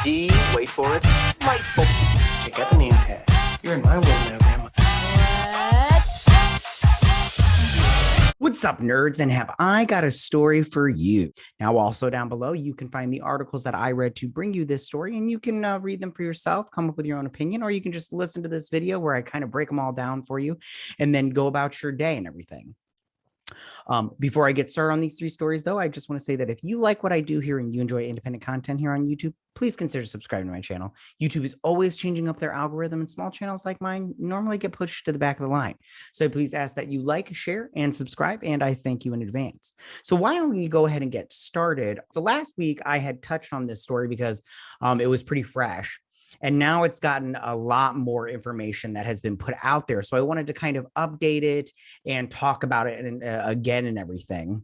D, wait for it, delightful. Check out the name tag. You're in my world now, Grandma. What's up, nerds? And have I got a story for you? Now, also down below, you can find the articles that I read to bring you this story, and you can read them for yourself, come up with your own opinion, or you can just listen to this video where I kind of break them all down for you and then go about your day and everything. Before I get started on these three stories, though, I just want to say that if you like what I do here and you enjoy independent content here on YouTube, please consider subscribing to my channel. YouTube is always changing up their algorithm, and small channels like mine normally get pushed to the back of the line. So please ask that you like, share, and subscribe, and I thank you in advance. So why don't we go ahead and get started? So last week I had touched on this story because it was pretty fresh. And now it's gotten a lot more information that has been put out there. So I wanted to kind of update it and talk about it again and everything.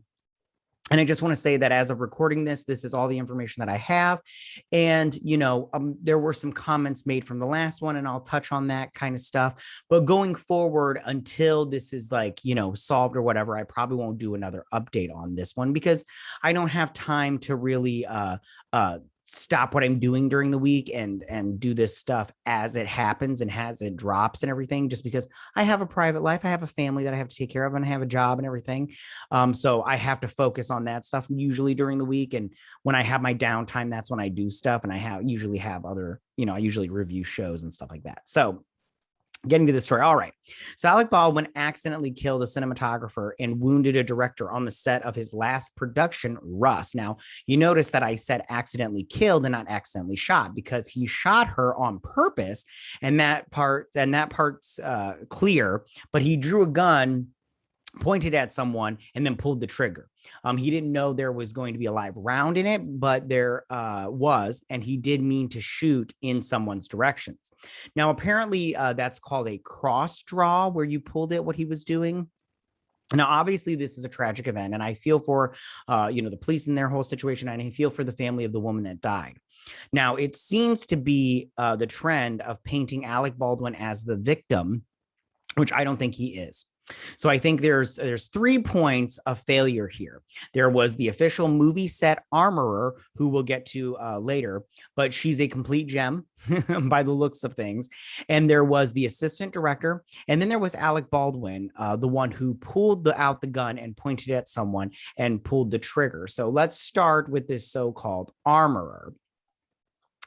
And I just want to say that as of recording this, this is all the information that I have. And, you know, there were some comments made from the last one, and I'll touch on that kind of stuff. But going forward, until this is like, you know, solved or whatever, I probably won't do another update on this one because I don't have time to really stop what I'm doing during the week and do this stuff as it happens and as it drops and everything, just because I have a private life. I have a family that I have to take care of, and I have a job and everything. So I have to focus on that stuff usually during the week. And when I have my downtime, that's when I do stuff. And I usually have other, you know, I usually review shows and stuff like that. So getting to the story. All right. So Alec Baldwin accidentally killed a cinematographer and wounded a director on the set of his last production, Rust. Now, you notice that I said accidentally killed and not accidentally shot, because he shot her on purpose. And that part's clear, but he drew a gun, pointed at someone, and then pulled the trigger. He didn't know there was going to be a live round in it, but there was, and he did mean to shoot in someone's directions. Now, apparently that's called a cross draw, where you pulled it, what he was doing. Now, obviously, this is a tragic event, and I feel for, you know, the police in their whole situation, and I feel for the family of the woman that died. Now, it seems to be the trend of painting Alec Baldwin as the victim, which I don't think he is. So I think there's 3 points of failure here. There was the official movie set armorer, who we'll get to later, but she's a complete gem by the looks of things. And there was the assistant director. And then there was Alec Baldwin, the one who pulled out the gun and pointed at someone and pulled the trigger. So let's start with this so-called armorer.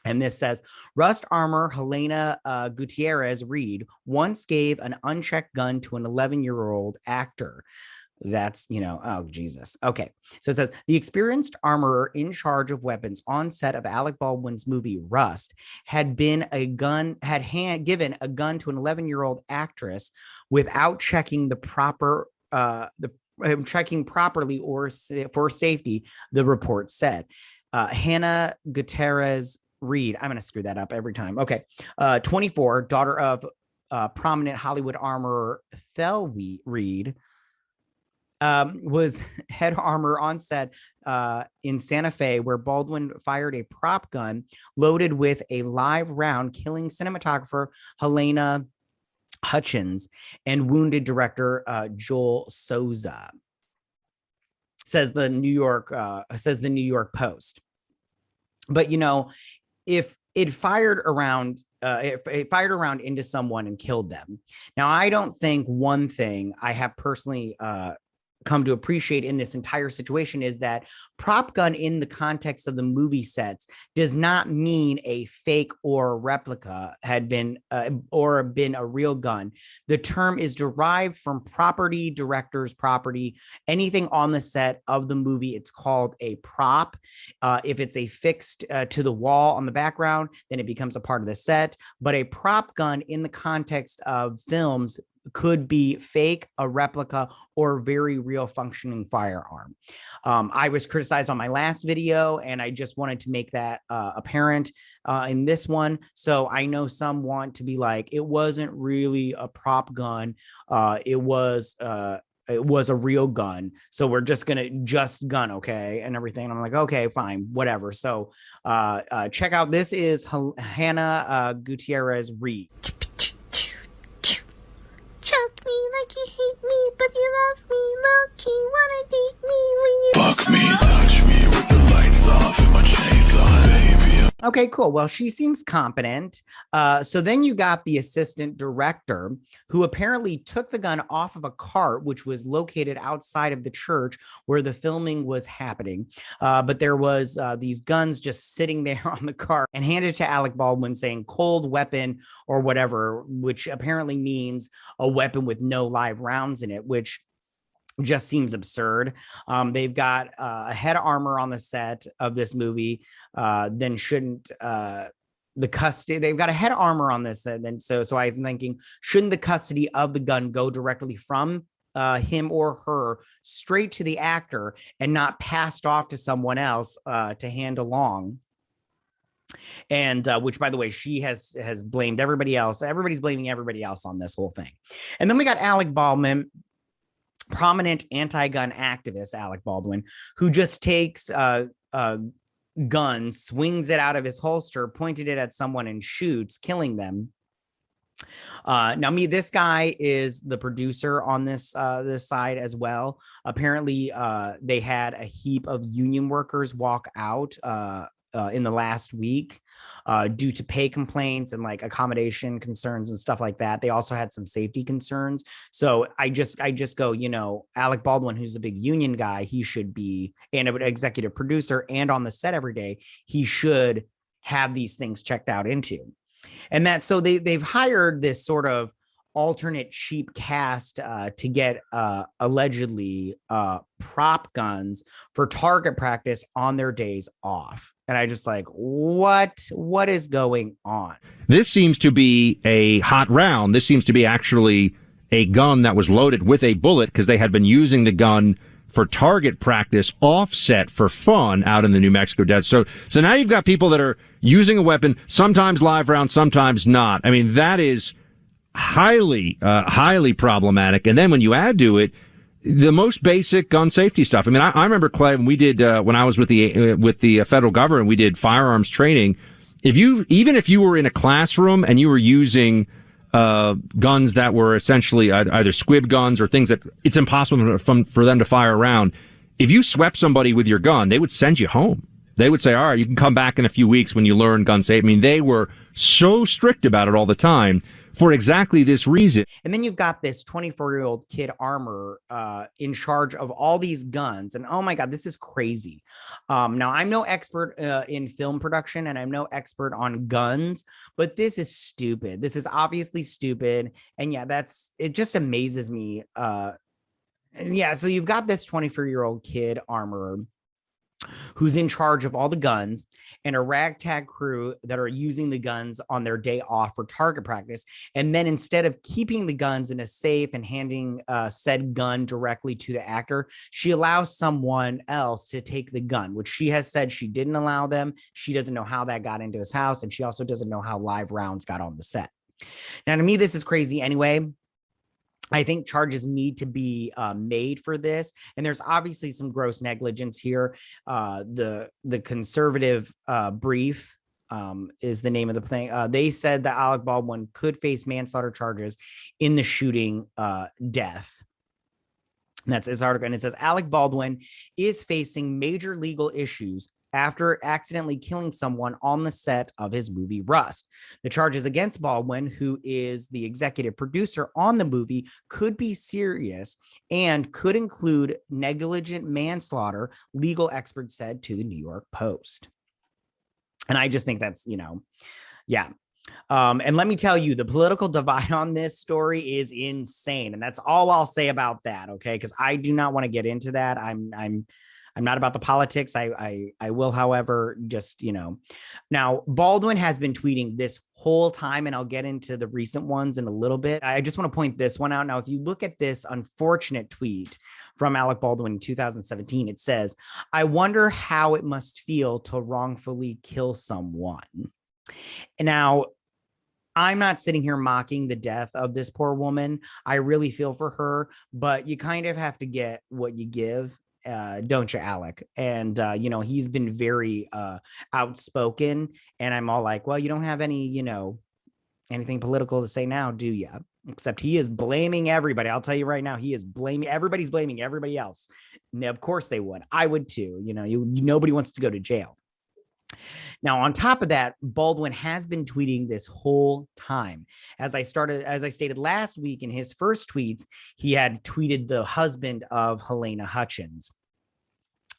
And this says, Rust armor Helena Gutierrez Reed once gave an unchecked gun to an 11-year-old actor. That's, you know, oh, Jesus. Okay. So it says, the experienced armorer in charge of weapons on set of Alec Baldwin's movie Rust had given a gun to an 11-year-old actress without checking checking properly or for safety, the report said. Hannah Gutierrez Reed, I'm going to screw that up every time. Okay. 24, daughter of prominent Hollywood armorer Thel Reed, was head armorer on set in Santa Fe, where Baldwin fired a prop gun loaded with a live round, killing cinematographer Helena Hutchins and wounded director Joel Souza, says the New York Post. But, you know, if it fired around into someone and killed them. Now, I don't think one thing I have personally come to appreciate in this entire situation is that prop gun in the context of the movie sets does not mean a fake or replica had been or been a real gun. The term is derived from property, director's property, anything on the set of the movie. It's called a prop. If it's a fixed to the wall on the background, then it becomes a part of the set. But a prop gun in the context of films could be fake, a replica, or very real functioning firearm. I was criticized on my last video, and I just wanted to make that apparent in this one. So I know some want to be like, it wasn't really a prop gun. It was a real gun. So we're just going to gun. Okay. And everything. And I'm like, okay, fine, whatever. So check out, this is Hannah Gutierrez Reed. Choke me like you hate me, but you love me. Low-key wanna date me when you Fuck me, touch me with the lights off and my chains on, baby. Okay, cool. Well, she seems competent. So then you got the assistant director who apparently took the gun off of a cart, which was located outside of the church where the filming was happening. But there was these guns just sitting there on the cart, and handed to Alec Baldwin saying cold weapon or whatever, which apparently means a weapon with no live rounds in it, which just seems absurd. They've got a head armor on the set of this movie. Then shouldn't the custody? They've got a head armor on this, and then so I'm thinking, shouldn't the custody of the gun go directly from him or her straight to the actor and not passed off to someone else to hand along? And which, by the way, she has blamed everybody else. Everybody's blaming everybody else on this whole thing. And then we got Alec Baldwin, prominent anti-gun activist Alec Baldwin, who just takes a gun, swings it out of his holster, pointed it at someone, and shoots, killing them. Now, this guy is the producer on this side as well. Apparently, they had a heap of union workers walk out in the last week due to pay complaints and like accommodation concerns and stuff like that. They also had some safety concerns. So I just go, Alec Baldwin, who's a big union guy, he should be an executive producer and on the set every day. He should have these things checked out into. And that, so they've hired this sort of alternate cheap cast to get allegedly prop guns for target practice on their days off. And I just like, what is going on? This seems to be a hot round. This seems to be actually a gun that was loaded with a bullet because they had been using the gun for target practice offset for fun out in the New Mexico desert. So now you've got people that are using a weapon, sometimes live round, sometimes not. I mean, that is highly problematic. And then when you add to it the most basic gun safety stuff. I mean, I remember, Clay, when we did when I was with the federal government, we did firearms training. Even if you were in a classroom and you were using guns that were essentially either squib guns or things that it's impossible for them to fire around, if you swept somebody with your gun, they would send you home. They would say, all right, you can come back in a few weeks when you learn gun safety. I mean, they were so strict about it all the time for exactly this reason. And then you've got this 24-year-old kid armor in charge of all these guns. And oh my God, this is crazy. Now, I'm no expert in film production and I'm no expert on guns, but this is stupid. This is obviously stupid. And yeah, it just amazes me. Yeah, so you've got this 24-year-old kid armorer who's in charge of all the guns and a ragtag crew that are using the guns on their day off for target practice. And then instead of keeping the guns in a safe and handing said gun directly to the actor, she allows someone else to take the gun, which she has said she didn't allow them. She doesn't know how that got into his house. And she also doesn't know how live rounds got on the set. Now, to me, this is crazy anyway. I think charges need to be made for this. And there's obviously some gross negligence here. The conservative brief is the name of the thing. They said that Alec Baldwin could face manslaughter charges in the shooting death. And that's his article. And it says Alec Baldwin is facing major legal issues after accidentally killing someone on the set of his movie Rust. The charges against Baldwin, who is the executive producer on the movie, could be serious and could include negligent manslaughter, legal experts said to the New York Post. And I just think that's, yeah. And let me tell you, the political divide on this story is insane. And that's all I'll say about that. Okay. Because I do not want to get into that. I'm not about the politics. I will, however, just, now Baldwin has been tweeting this whole time, and I'll get into the recent ones in a little bit. I just want to point this one out. Now, if you look at this unfortunate tweet from Alec Baldwin in 2017, it says, "I wonder how it must feel to wrongfully kill someone." Now, I'm not sitting here mocking the death of this poor woman. I really feel for her, but you kind of have to get what you give. Don't you, Alec? And, he's been very outspoken, and I'm all like, well, you don't have any, anything political to say now, do you? Except he is blaming everybody. I'll tell you right now, everybody's blaming everybody else. And of course they would. I would too. Nobody wants to go to jail. Now, on top of that, Baldwin has been tweeting this whole time. As I stated last week in his first tweets, he had tweeted the husband of Helena Hutchins.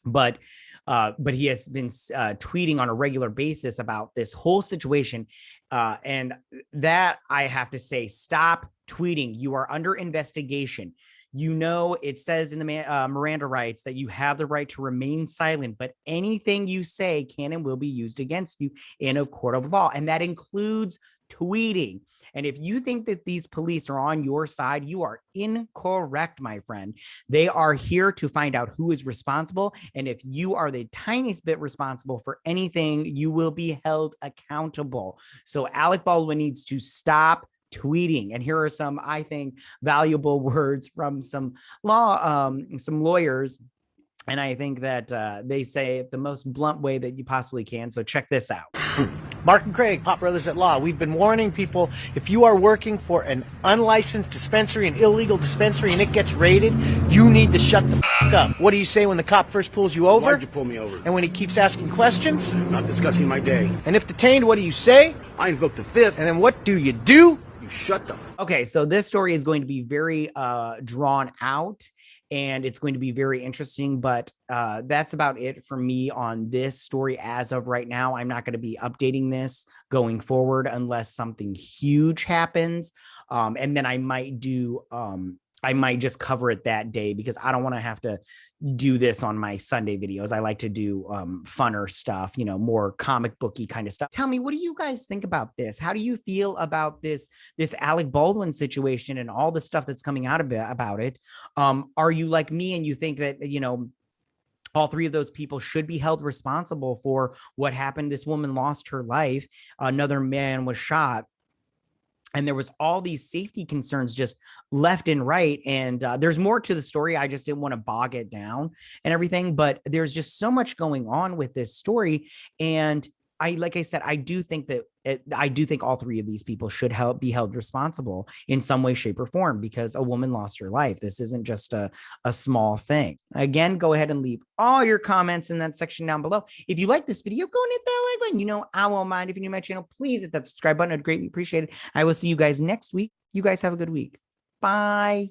But he has been tweeting on a regular basis about this whole situation. And that, I have to say, stop tweeting. You are under investigation. You know, it says in the Miranda rights that you have the right to remain silent, but anything you say can and will be used against you in a court of law. And that includes tweeting. And if you think that these police are on your side, you are incorrect, my friend. They are here to find out who is responsible. And if you are the tiniest bit responsible for anything, you will be held accountable. So Alec Baldwin needs to stop tweeting. And here are some, I think, valuable words from some lawyers. And I think that they say it the most blunt way that you possibly can. So check this out. Mark and Craig, Pop Brothers at Law. We've been warning people, if you are working for an unlicensed dispensary, an illegal dispensary, and it gets raided, you need to shut the f*** up. What do you say when the cop first pulls you over? Why'd you pull me over? And when he keeps asking questions? Not discussing my day. And if detained, what do you say? I invoke the fifth. And then what do? You shut the f***. Okay, so this story is going to be very drawn out, and it's going to be very interesting, but that's about it for me on this story as of right now. I'm not going to be updating this going forward unless something huge happens. And then I might just cover it that day, because I don't want to have to do this on my Sunday videos. I like to do funner stuff, more comic booky kind of stuff. Tell me, what do you guys think about this? How do you feel about this Alec Baldwin situation and all the stuff that's coming out about it? Are you like me and you think that, all three of those people should be held responsible for what happened? This woman lost her life. Another man was shot. And there was all these safety concerns just left and right. And there's more to the story. I just didn't want to bog it down and everything. But there's just so much going on with this story. And like I said, I do think all three of these people should be held responsible in some way, shape, or form, because a woman lost her life. This isn't just a small thing. Again, go ahead and leave all your comments in that section down below. If you like this video, go and hit that like button. I won't mind. If you're new to my channel, please hit that subscribe button. I'd greatly appreciate it. I will see you guys next week. You guys have a good week. Bye.